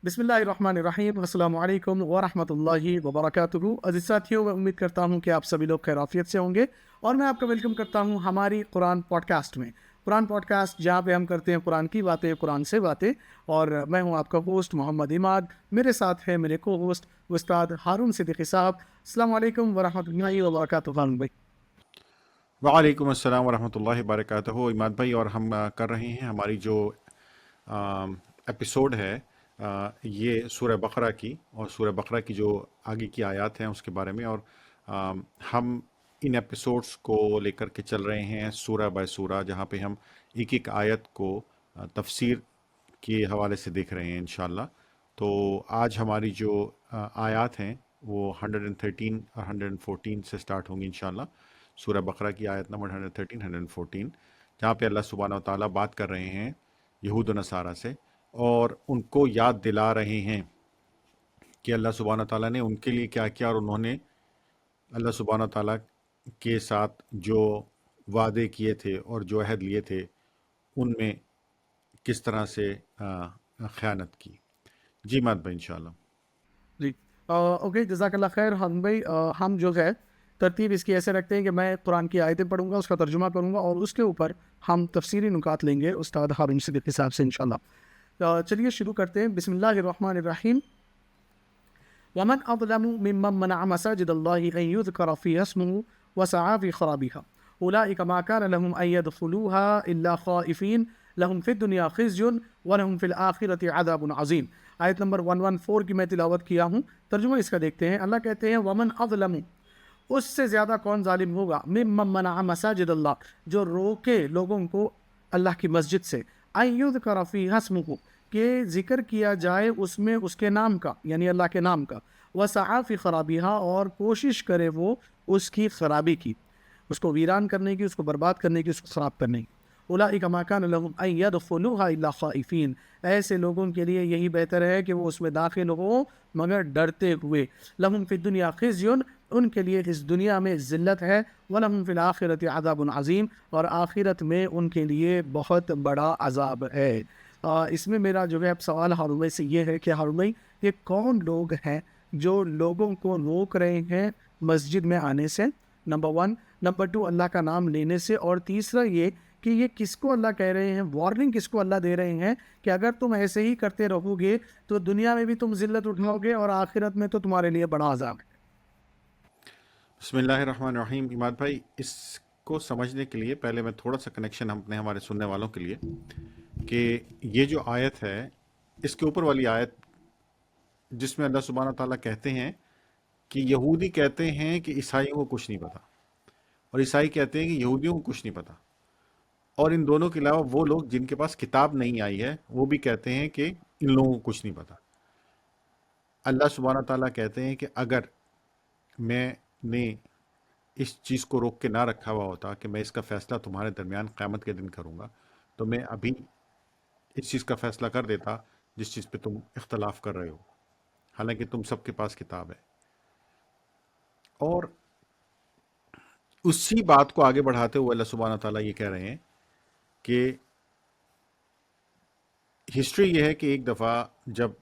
बिस्मिल्लाहिर्रहमानिर्रहीम अस्सलामु अलैकुम व रहमतुल्लाहि व बरकातुहू। अज़ीज़ साथियों, मैं उम्मीद करता हूँ कि आप सभी लोग खैराफियत से होंगे और मैं आपका वेलकम करता हूँ हमारी कुरान पॉडकास्ट में। कुरान पॉडकास्ट जहाँ पे हम करते हैं कुरान की बातें, कुरान से बातें। और मैं हूँ आपका होस्ट मोहम्मद इमाद। मेरे साथ है मेरे को होस्ट उस्ताद हारून सिद्दीकी साहब। अस्सलामु अलैकुम व रहमतुल्लाहि व बरकातुहू। हारून भाई, वालेकुम अस्सलाम वरहमतुल्लाहि वबरकातुहू। इमाद भाई, और हम कर रहे हैं हमारी जो एपिसोड है ये सूरह बकरा की, और सूरह बकरा की जो आगे की आयत हैं उसके बारे में। और हम इन एपिसोड्स को लेकर के चल रहे हैं सूरह बाय सूरह, जहाँ पे हम एक एक आयत को तफसीर के हवाले से देख रहे हैं इंशाल्लाह। तो आज हमारी जो आयत हैं वो 113 और 114 से स्टार्ट होंगी इंशाल्लाह। सूरह बकरा की आयत नंबर 113 114, जहाँ पे अल्लाह सुब्हानहू व तआला बात कर रहे हैं यहूद व नसारा से, और उनको याद दिला रहे हैं कि अल्लाह सुब्हानहू व तआला ने उनके लिए क्या किया, और उन्होंने अल्लाह सुब्हानहू व तआला के साथ जो वादे किए थे और जो अहद लिए थे उनमें किस तरह से ख़यानत की। जी मात भाई इंशाल्लाह। जी। ओके, जज़ाकल्लाह खैर। हम भाई, हम जो है तरतीब इसकी ऐसे रखते हैं कि मैं कुरान की आयतें पढ़ूंगा, उसका तर्जुमा करूंगा और उसके ऊपर हम तफसीरी नुकात लेंगे उस्ताद हारून सिद्दीकी साहब से इंशाल्लाह। चलिए शुरू करते हैं। बिस्मिल्लाहिर्रहमानिर्रहीम। वमन अज़लमु मिम्मन मनअ मसाजिदल्लाहि अन युज़करा फ़ीहा इस्मुहु व सआ फ़ी ख़राबिहा उलाइका मा कान लहुम अन यदख़ुलूहा इल्ला ख़ाइफ़ीन लहुम फ़िद दुनिया ख़िज़्युन व लहुम फ़िल आख़िरति अज़ाबुन अज़ीम। आयत नंबर 114 की मैं तिलावत किया हूँ, तर्जुमा इसका देखते हैं। अल्लाह कहते हैं वमन अज़लमु, उससे ज़्यादा कौन जालिम होगा, मिम्मन मनअ मसाजिद अल्लाह, जो रोके लोगों को अल्लाह की मस्जिद से, अन युज़करा फ़ीहा इस्मुहु, कि जिक्र किया जाए उसमें उसके नाम का, यानी अल्लाह के नाम का, व सआ फ़ी ख़राबिहा, और कोशिश करे वो उसकी खराबी की, उसको वीरान करने की, उसको बर्बाद करने की, उसको ख़राब करने की। उलाइका मा कान लहुम अन यदख़ुलूहा इल्ला ख़ाइफ़ीन, ऐसे लोगों के लिए यही बेहतर है कि वो उसमें दाखिल हो मगर डरते हुए। लहुम फ़िद दुनिया ख़िज़्युन, उनके लिए इस दुनिया में ज़िल्लत है। व लहुम फ़िल आख़िरति अज़ाबुन अज़ीम, और आखिरत में उनके लिए बहुत बड़ा अज़ाब है। इसमें मेरा जो है अब सवाल हारून भाई से ये है कि हारून भाई, ये कौन लोग हैं जो लोगों को रोक रहे हैं मस्जिद में आने से, नंबर 1। नंबर 2, अल्लाह का नाम लेने से। और तीसरा ये कि ये किसको अल्लाह कह रहे हैं, वार्निंग किसको अल्लाह दे रहे हैं कि अगर तुम ऐसे ही करते रहोगे तो दुनिया में भी तुम जिल्लत उठाओगे और आखिरत में तो तुम्हारे लिए बड़ा अज़ाब है। बिस्मिल्लाहिर्रहमानिर्रहीम। इमाद भाई, इसको समझने के लिए पहले मैं थोड़ा सा कनेक्शन हम अपने हमारे सुनने वालों के लिए, कि ये जो आयत है, इसके ऊपर वाली आयत जिसमें अल्लाह सुब्हानहू व तआला कहते हैं कि यहूदी कहते हैं कि ईसाइयों को कुछ नहीं पता, और ईसाई कहते हैं कि यहूदियों को कुछ नहीं पता, और इन दोनों के अलावा वो लोग जिनके पास किताब नहीं आई है वो भी कहते हैं कि इन लोगों को कुछ नहीं पता। अल्लाह सुब्हानहू व तआला कहते हैं कि अगर मैंने इस चीज़ को रोक के ना रखा हुआ होता कि मैं इसका फ़ैसला तुम्हारे दरमियान क़यामत के दिन करूँगा, तो मैं अभी इस चीज़ का फ़ैसला कर देता जिस चीज़ पे तुम इख्तलाफ कर रहे हो, हालांकि तुम सबके पास किताब है। और उसी बात को आगे बढ़ाते हुए अल्लाह सुब्हानहू व तआला ये कह रहे हैं कि हिस्ट्री ये है कि एक दफ़ा जब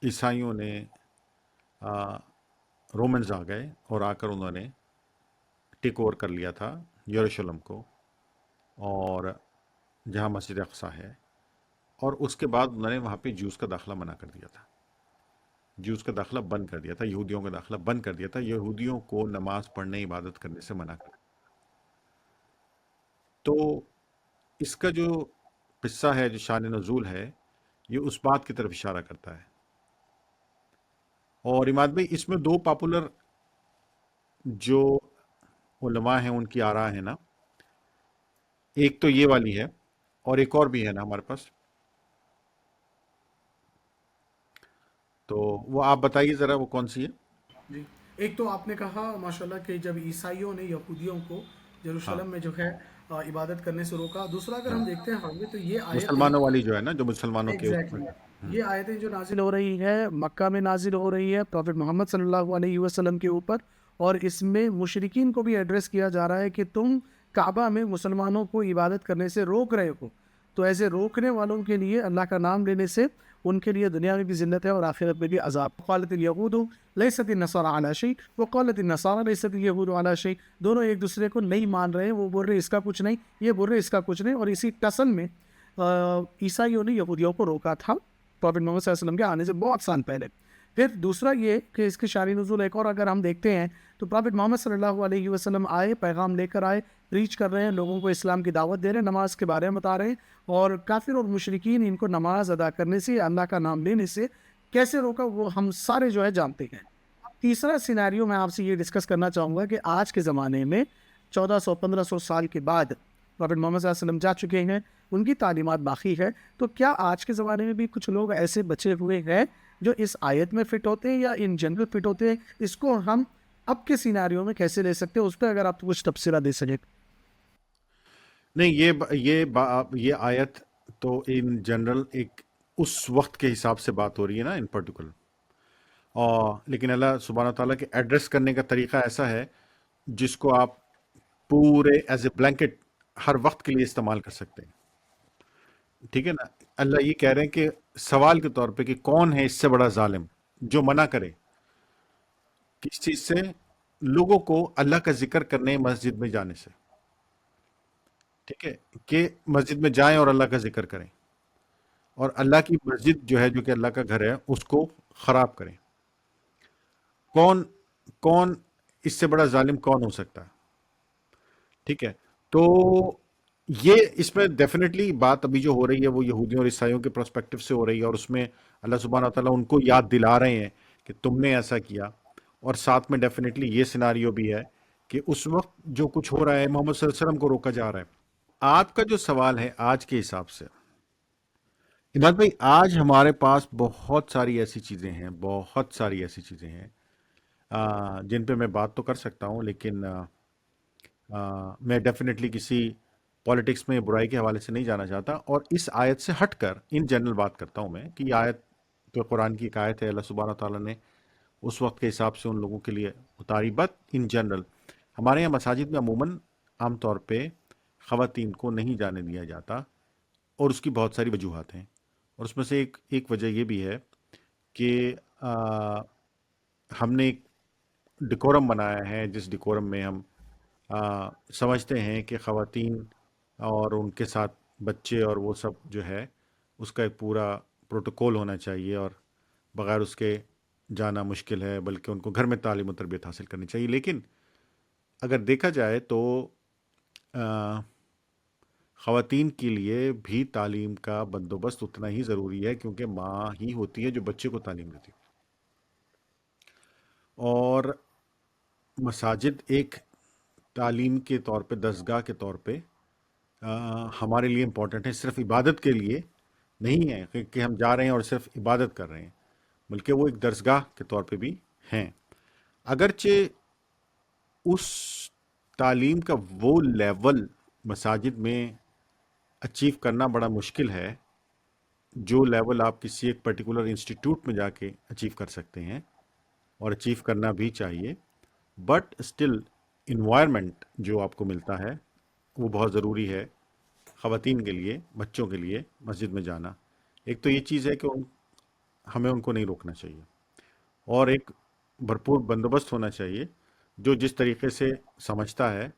ईसाइयों ने रोमन्स आ गए और आकर उन्होंने टेक ओवर कर लिया था यरूशलेम को, और जहाँ मस्जिद अक्सा है, और उसके बाद उन्होंने वहाँ पे जूस का दाखिला मना कर दिया था, जूस का दाखिला बंद कर दिया था, यहूदियों का दाखिला बंद कर दिया था, यहूदियों को नमाज पढ़ने इबादत करने से मना कर। तो इसका जो किस्सा है, जो शान नज़ूल है, ये उस बात की तरफ इशारा करता है। और इमाद भाई, इसमें दो पॉपुलर जो उलमा हैं उनकी आरा है ना, एक तो ये वाली है और एक और भी है ना हमारे पास, तो वो आप बताइए ज़रा वो कौन सी है। जी। एक तो आपने कहा माशाल्लाह कि जब ईसाइयों ने यहूदियों को हाँ यरूशलेम में जो है इबादत करने से रोका। दूसरा अगर हाँ, हम देखते हैं हाल में, तो ये आयतें मुसलमानों वाली जो है ना, जो मुसलमानों के ऊपर। एग्जैक्टली ये आयतें जो नाजिल हो रही है मक्का में नाजिल हो रही है प्रॉफेट मोहम्मद सल्लल्लाहु अलैहि वसल्लम के ऊपर, और इसमें मुशरिकीन को भी एड्रेस किया जा रहा है कि तुम काबा में मुसलमानों को इबादत करने से रोक रहे हो। तो ऐसे रोकने वालों के लिए अल्लाह का नाम लेने से ان کے لیے دنیا میں بھی ذلت ہے اور آخرت میں بھی عذاب. قالت الیہود لیست النصارى علی شیء وقالت النصارى لیست الیہود علی شیء. دونوں ایک دوسرے کو نہیں مان رہے ہیں. وہ بول رہے اس کا کچھ نہیں, یہ بول رہے اس کا کچھ نہیں. اور اسی ٹسن میں عیسائیوں نے یہودیوں کو روکا تھا پروفیٹ محمد صلی اللہ علیہ وسلم کے آنے سے بہت سال پہلے. پھر دوسرا یہ کہ اس کے شان نزول ایک اور اگر ہم دیکھتے ہیں تو پروفیٹ محمد صلی اللہ علیہ وسلم آئے, پیغام لے کر آئے, ریچ کر رہے ہیں, لوگوں کو اسلام کی دعوت دے رہے ہیں, نماز کے بارے میں بتا رہے ہیں, اور کافر اور مشرکین ان کو نماز ادا کرنے سے, اللہ کا نام لینے سے کیسے روکا وہ ہم سارے جو ہے جانتے ہیں. تیسرا سینیریو میں آپ سے یہ ڈسکس کرنا چاہوں گا کہ آج کے زمانے میں 1400-1500 سال کے بعد پروفیٹ محمد صلی اللہ علیہ وسلم جا چکے ہیں, ان کی تعلیمات باقی ہے, تو کیا آج کے زمانے میں بھی کچھ لوگ ایسے بچے ہوئے ہیں جو اس آیت میں فٹ ہوتے ہیں یا ان جنرل فٹ ہوتے ہیں؟ اس کو ہم اب کے سینیریو میں کیسے لے سکتے ہیں, اس پہ اگر آپ کچھ تبصرہ دے سکیں. نہیں یہ آیت تو ان جنرل ایک اس وقت کے حساب سے بات ہو رہی ہے نا ان پرٹیکولر, اور لیکن اللہ سبحانہ تعالیٰ کے ایڈریس کرنے کا طریقہ ایسا ہے جس کو آپ پورے ایز اے بلینکٹ ہر وقت کے لیے استعمال کر سکتے ہیں. ٹھیک ہے نا. اللہ یہ کہہ رہے ہیں کہ سوال کے طور پہ کہ کون ہے اس سے بڑا ظالم جو منع کرے کس چیز سے, لوگوں کو اللہ کا ذکر کرنے مسجد میں جانے سے. ٹھیک ہے, کہ مسجد میں جائیں اور اللہ کا ذکر کریں, اور اللہ کی مسجد جو ہے جو کہ اللہ کا گھر ہے اس کو خراب کریں. کون کون اس سے بڑا ظالم کون ہو سکتا ہے؟ ٹھیک ہے. تو یہ اس میں ڈیفینیٹلی بات ابھی جو ہو رہی ہے وہ یہودیوں اور عیسائیوں کے پرسپیکٹو سے ہو رہی ہے, اور اس میں اللہ سبحانہ تعالیٰ ان کو یاد دلا رہے ہیں کہ تم نے ایسا کیا. اور ساتھ میں ڈیفینیٹلی یہ سیناریو بھی ہے کہ اس وقت جو کچھ ہو رہا ہے محمد صلی اللہ علیہ وسلم کو روکا جا رہا ہے. آپ کا جو سوال ہے آج کے حساب سے عماد بھائی, آج ہمارے پاس بہت ساری ایسی چیزیں ہیں, بہت ساری ایسی چیزیں ہیں جن پہ میں بات تو کر سکتا ہوں, لیکن میں ڈیفینیٹلی کسی پالیٹکس میں برائی کے حوالے سے نہیں جانا چاہتا, اور اس آیت سے ہٹ کر ان جنرل بات کرتا ہوں میں کہ یہ آیت تو قرآن کی ایک آیت ہے, اللہ سبحانہ تعالیٰ نے اس وقت کے حساب سے ان لوگوں کے لیے اتاری. بٹ ان جنرل ہمارے یہاں مساجد میں عموماً عام طور پہ خواتین کو نہیں جانے دیا جاتا, اور اس کی بہت ساری وجوہات ہیں, اور اس میں سے ایک وجہ یہ بھی ہے کہ ہم نے ایک ڈیکورم بنایا ہے جس ڈیکورم میں ہم سمجھتے ہیں کہ خواتین اور ان کے ساتھ بچے اور وہ سب جو ہے اس کا ایک پورا پروٹوکول ہونا چاہیے, اور بغیر اس کے جانا مشکل ہے, بلکہ ان کو گھر میں تعلیم و تربیت حاصل کرنی چاہیے. لیکن اگر دیکھا جائے تو خواتین کے لیے بھی تعلیم کا بندوبست اتنا ہی ضروری ہے, کیونکہ ماں ہی ہوتی ہے جو بچے کو تعلیم دیتی ہے. اور مساجد ایک تعلیم کے طور پہ, دستگاہ کے طور پہ ہمارے لیے امپورٹنٹ ہے. صرف عبادت کے لیے نہیں ہے کہ ہم جا رہے ہیں اور صرف عبادت کر رہے ہیں, بلکہ وہ ایک درسگاہ کے طور پہ بھی ہیں. اگرچہ اس تعلیم کا وہ لیول مساجد میں اچیو کرنا بڑا مشکل ہے جو لیول آپ کسی ایک پرٹیکولر انسٹیٹیوٹ میں جا کے اچیو کر سکتے ہیں, اور اچیو کرنا بھی چاہیے, بٹ اسٹل انوائرمنٹ جو آپ کو ملتا ہے وہ بہت ضروری ہے خواتین کے لیے, بچوں کے لیے مسجد میں جانا. ایک تو یہ چیز ہے کہ ہمیں ان کو نہیں روکنا چاہیے, اور ایک بھرپور بندوبست ہونا چاہیے جو جس طریقے سے سمجھتا ہے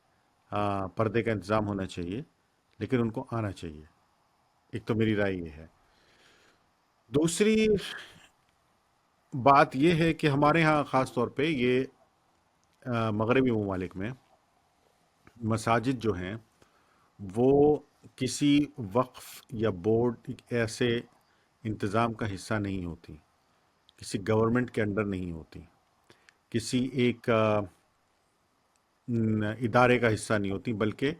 پردے کا انتظام ہونا چاہیے, لیکن ان کو آنا چاہیے. ایک تو میری رائے یہ ہے. دوسری بات یہ ہے کہ ہمارے ہاں خاص طور پہ یہ مغربی ممالک میں مساجد جو ہیں وہ کسی وقف یا بورڈ ایسے انتظام کا حصہ نہیں ہوتی, کسی گورنمنٹ کے انڈر نہیں ہوتی, کسی ایک ادارے کا حصہ نہیں ہوتی, بلکہ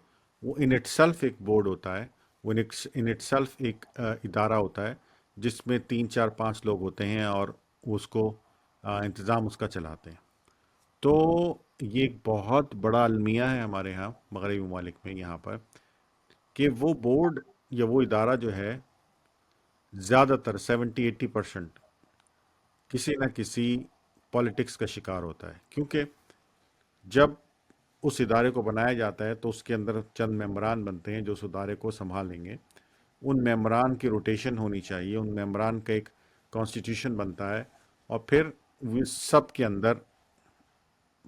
وہ ان اٹ سیلف ایک بورڈ ہوتا ہے, وہ ان اٹ سیلف ایک ادارہ ہوتا ہے جس میں 3 4 5 لوگ ہوتے ہیں اور اس کو انتظام اس کا چلاتے ہیں. تو یہ ایک بہت بڑا المیہ ہے ہمارے ہاں مغربی ممالک میں یہاں پر کہ وہ بورڈ یا وہ ادارہ جو ہے زیادہ تر 70-80% کسی نہ کسی پالیٹکس کا شکار ہوتا ہے. کیونکہ جب اس ادارے کو بنایا جاتا ہے تو اس کے اندر چند ممبران بنتے ہیں جو اس ادارے کو سنبھالیں گے, उन मेंबरान की रोटेशन होनी चाहिए, उन मेंबरान का एक कॉन्स्टिट्यूशन बनता है, और फिर सब के अंदर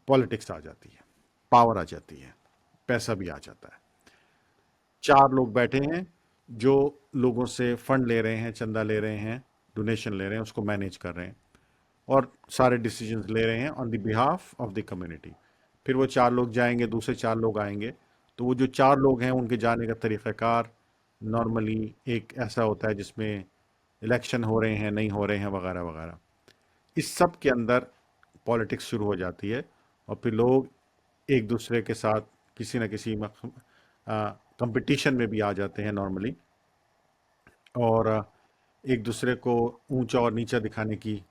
पॉलिटिक्स आ जाती है, पावर आ जाती है, पैसा भी आ जाता है। 4 लोग बैठे हैं जो लोगों से फंड ले रहे हैं, चंदा ले रहे हैं, डोनेशन ले रहे हैं, उसको मैनेज कर रहे हैं और सारे डिसीजंस ले रहे हैं on the behalf of the community. फिर वो 4 लोग जाएंगे, दूसरे 4 लोग आएंगे, तो वो जो 4 लोग हैं उनके जाने का तरीक़ाकार नॉर्मली एक ऐसा होता है जिसमें इलेक्शन हो रहे हैं, नहीं हो रहे हैं, वगैरह वगैरह। इस सब के अंदर पॉलिटिक्स शुरू हो जाती है, और फिर लोग एक दूसरे के साथ किसी न किसी कंपटीशन में भी आ जाते हैं नॉर्मली, और एक दूसरे को ऊंचा और नीचा दिखाने की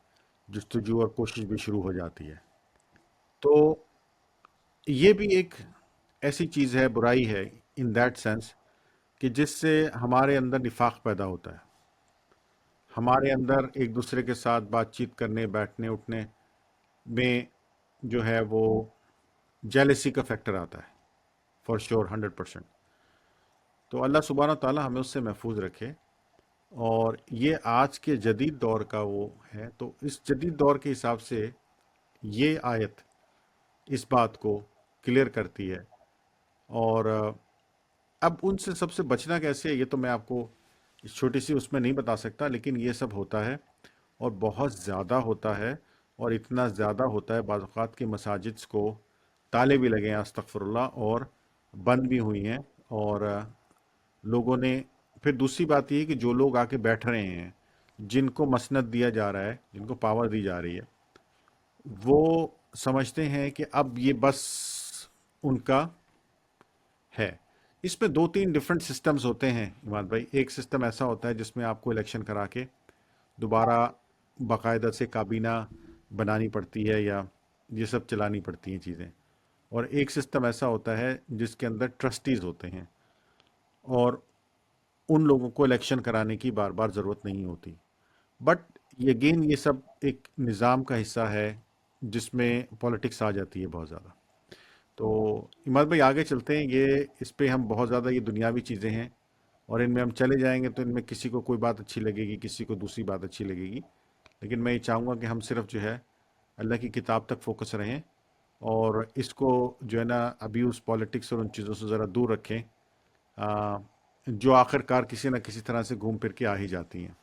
जस्तजू और कोशिश भी शुरू हो जाती है। तो ये भी एक ऐसी चीज़ है, बुराई है इन दैट सेंस, कि जिससे हमारे अंदर निफाक पैदा होता है, हमारे अंदर एक दूसरे के साथ बातचीत करने, बैठने, उठने में जो है वो जेलसी का फैक्टर आता है, फॉर श्योर 100%। तो अल्लाह सुब्हाना ताला हमें उससे महफूज रखे। और ये आज के जदीद दौर का वो है, तो इस जदीद दौर के हिसाब से ये आयत इस बात को क्लियर करती है। और अब उनसे सबसे बचना कैसे है, ये तो मैं आपको इस छोटी सी उसमें नहीं बता सकता, लेकिन ये सब होता है और बहुत ज़्यादा होता है, और इतना ज़्यादा होता है बाज़ औक़ात के मसाजिद को ताले भी लगे हैं, अस्तगफिरुल्लाह, और बंद भी हुई हैं। और लोगों ने, फिर दूसरी बात ये है कि जो लोग आके बैठ रहे हैं, जिनको मसनद दिया जा रहा है, जिनको पावर दी जा रही है, वो समझते हैं कि अब ये बस उनका है। इसमें 2-3 डिफरेंट सिस्टम्स होते हैं इमाद भाई। एक सिस्टम ऐसा होता है जिसमें आपको इलेक्शन करा के दोबारा बाकायदा से काबीना बनानी पड़ती है, या ये सब चलानी पड़ती हैं चीज़ें। और एक सिस्टम ऐसा होता है जिसके अंदर ट्रस्टीज़ होते हैं, और उन लोगों को इलेक्शन कराने की बार बार ज़रूरत नहीं होती। बट ये अगेन ये सब एक निज़ाम का हिस्सा है जिसमें पॉलिटिक्स आ जाती है बहुत ज़्यादा। तो इमाद भाई आगे चलते हैं, ये इस पे हम बहुत ज़्यादा, ये दुनियावी चीज़ें हैं और इनमें हम चले जाएंगे तो इनमें किसी को कोई बात अच्छी लगेगी, किसी को दूसरी बात अच्छी लगेगी। लेकिन मैं ये चाहूँगा कि हम सिर्फ जो है अल्लाह की किताब तक फोकस रहें, और इसको जो है ना अब्यूज़, पॉलिटिक्स और उन चीज़ों से ज़रा दूर रखें, जो आखिरकार किसी न किसी तरह से घूम फिर के आ ही जाती हैं।